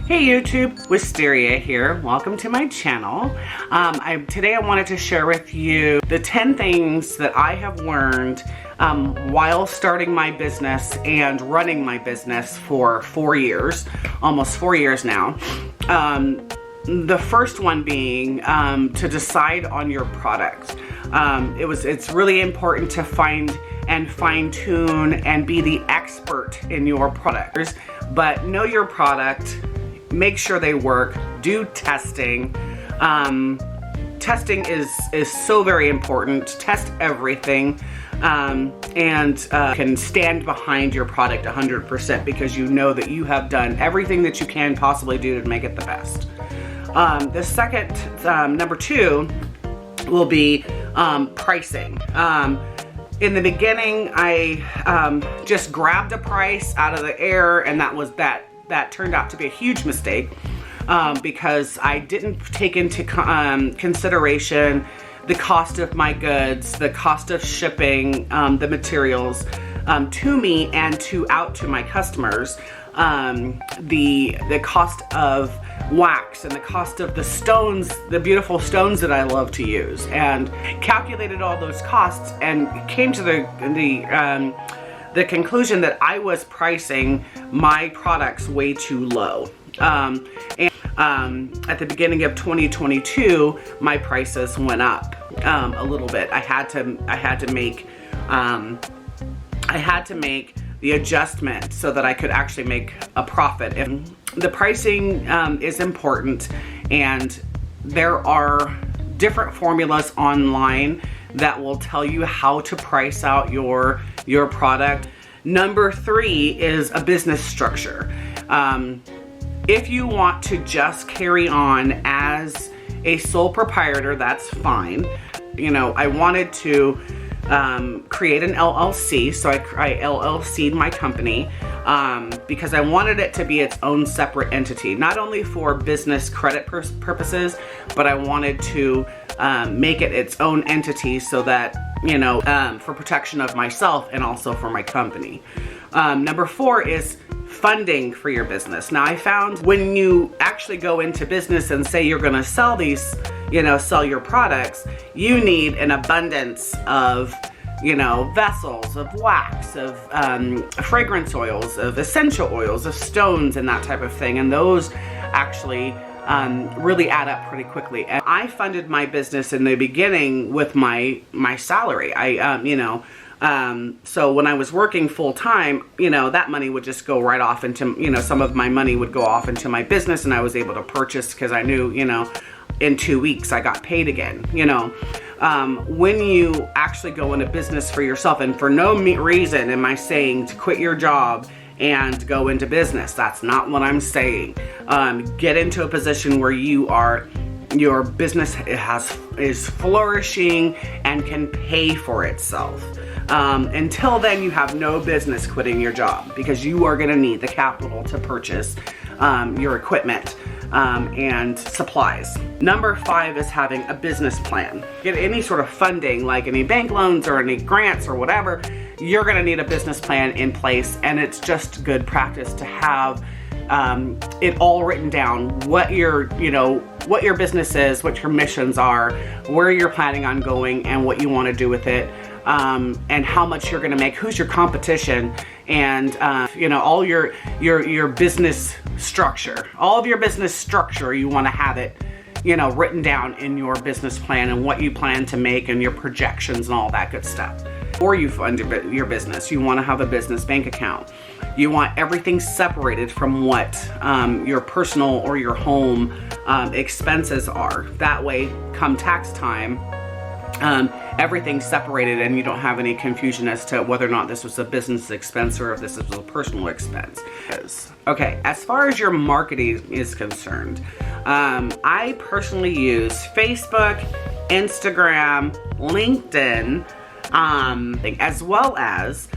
Hey YouTube, Wisteria here. Welcome to my channel. Today I wanted to share with you the 10 things that I have learned while starting my business and running my business for 4 years, almost 4 years now. The first one being to decide on your product. It's really important to find and fine-tune and be the expert in your product. But know your product, make sure they work, do testing. Testing is so very important. Test everything and can stand behind your product 100% because you know that you have done everything that you can possibly do to make it the best. The second, number 2, will be pricing. In the beginning, I just grabbed a price out of the air, and that turned out to be a huge mistake because I didn't take into consideration the cost of my goods, the cost of shipping the materials to me and out to my customers, the cost of wax and the cost of the stones, the beautiful stones that I love to use, and calculated all those costs and came to the conclusion that I was pricing my products way too low. At the beginning of 2022, my prices went up a little bit. I had to make the adjustment so that I could actually make a profit. And the pricing is important, and there are different formulas online that will tell you how to price out your product. Number 3 is a business structure. If you want to just carry on as a sole proprietor, that's fine. You know, I wanted to create an LLC, so I LLC'd my company because I wanted it to be its own separate entity, not only for business credit purposes, but I wanted to make it its own entity so that, you know, for protection of myself and also for my company. Number 4 is funding for your business. Now, I found when you actually go into business and say you're going to sell these, sell your products, you need an abundance of, vessels, of wax, of fragrance oils, of essential oils, of stones, and that type of thing. And those actually really add up pretty quickly. And I funded my business in the beginning with my salary. So when I was working full time, that money would just go right off into, some of my money would go off into my business, and I was able to purchase because I knew, in 2 weeks I got paid again. When you actually go into business for yourself, and for no reason am I saying to quit your job and go into business. That's not what I'm saying. Get into a position where your business is flourishing and can pay for itself. Until then, you have no business quitting your job because you are going to need the capital to purchase your equipment and supplies. Number 5 is having a business plan. Get any sort of funding, like any bank loans or any grants or whatever, you're going to need a business plan in place, and it's just good practice to have it all written down, what your business is, what your missions are, where you're planning on going, and what you want to do with it, and how much you're going to make, who's your competition, and all your business structure. All of your business structure, you want to have it written down in your business plan, and what you plan to make, and your projections and all that good stuff. Or you fund your business, you want to have a business bank account. You want everything separated from what your personal or your home expenses are. That way, come tax time, everything's separated and you don't have any confusion as to whether or not this was a business expense or if this was a personal expense. Okay, as far as your marketing is concerned, I personally use Facebook, Instagram, LinkedIn, as well as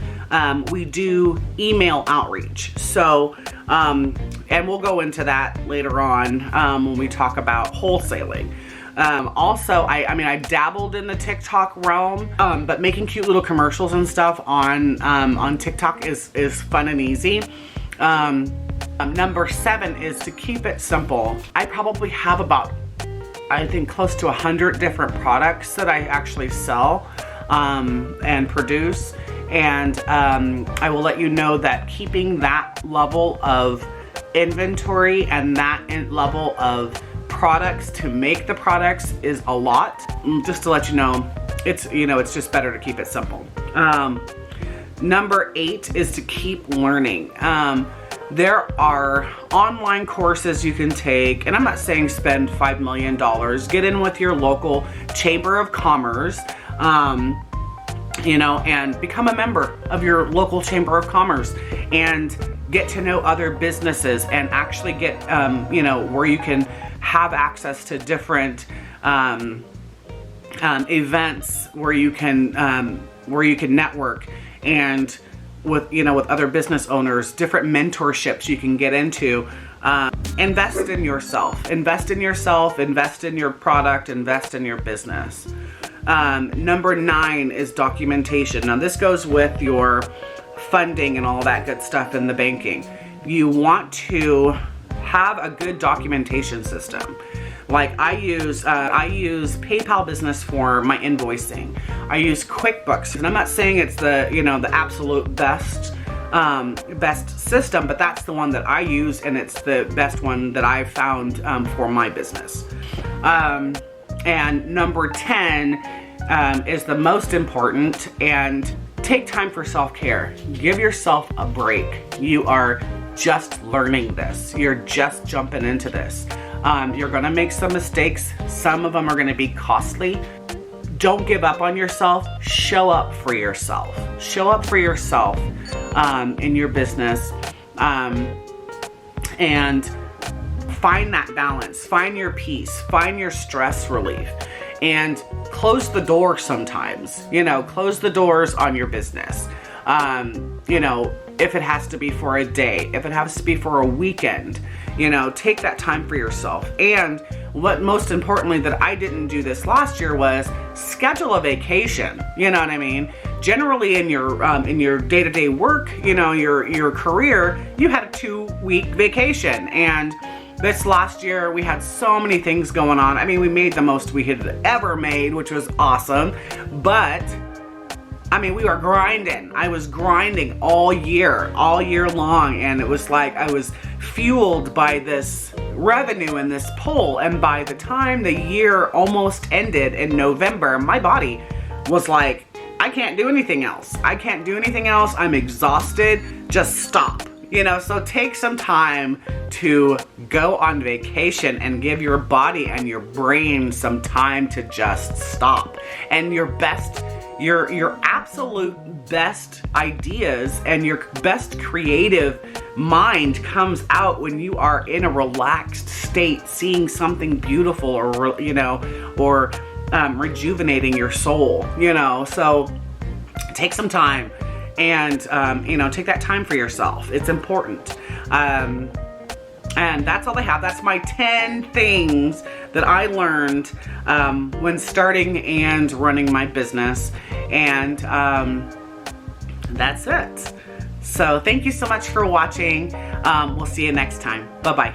we do email outreach. So, and we'll go into that later on when we talk about wholesaling. Also, I dabbled in the TikTok realm, but making cute little commercials and stuff on TikTok is fun and easy. Number 7 is to keep it simple. I probably have about, I think, close to 100 different products that I actually sell and produce. And I will let you know that keeping that level of inventory and that level of products to make the products is a lot. Just to let you know, it's just better to keep it simple. Number 8 is to keep learning. There are online courses you can take, and I'm not saying spend $5 million. Get in with your local Chamber of Commerce, and become a member of your local Chamber of Commerce and get to know other businesses and actually get, where you can have access to different events where you can network, and with other business owners, different mentorships you can get into. Invest in yourself, invest in your product, invest in your business. Number 9 is documentation. Now this goes with your funding and all that good stuff in the banking. You want to have a good documentation system. Like I use PayPal Business for my invoicing. I use QuickBooks, and I'm not saying it's the absolute best system, but that's the one that I use, and it's the best one that I've found for my business. And number 10 is the most important, and take time for self-care. Give yourself a break. You are just learning this. You're just jumping into this. You're gonna make some mistakes. Some of them are gonna be costly. Don't give up on yourself. Show up for yourself. Show up for yourself in your business, and find that balance. Find your peace. Find your stress relief. And close the door sometimes. Close the doors on your business. If it has to be for a day, if it has to be for a weekend, take that time for yourself. And what most importantly that I didn't do this last year was schedule a vacation. You know what I mean? Generally in your day-to-day work, your career, you had a 2-week vacation. And this last year we had so many things going on. I mean, we made the most we had ever made, which was awesome. But we were grinding. I was grinding all year long, and it was like I was fueled by this revenue and this pull. And by the time the year almost ended in November, my body was like, I can't do anything else. I'm exhausted. Just stop. So take some time to go on vacation and give your body and your brain some time to just stop. And your absolute best ideas and your best creative mind comes out when you are in a relaxed state, seeing something beautiful or rejuvenating your soul, so take some time and, take that time for yourself. It's important. And that's all I have. That's my 10 things that I learned when starting and running my business. And that's it. So thank you so much for watching. We'll see you next time. Bye-bye.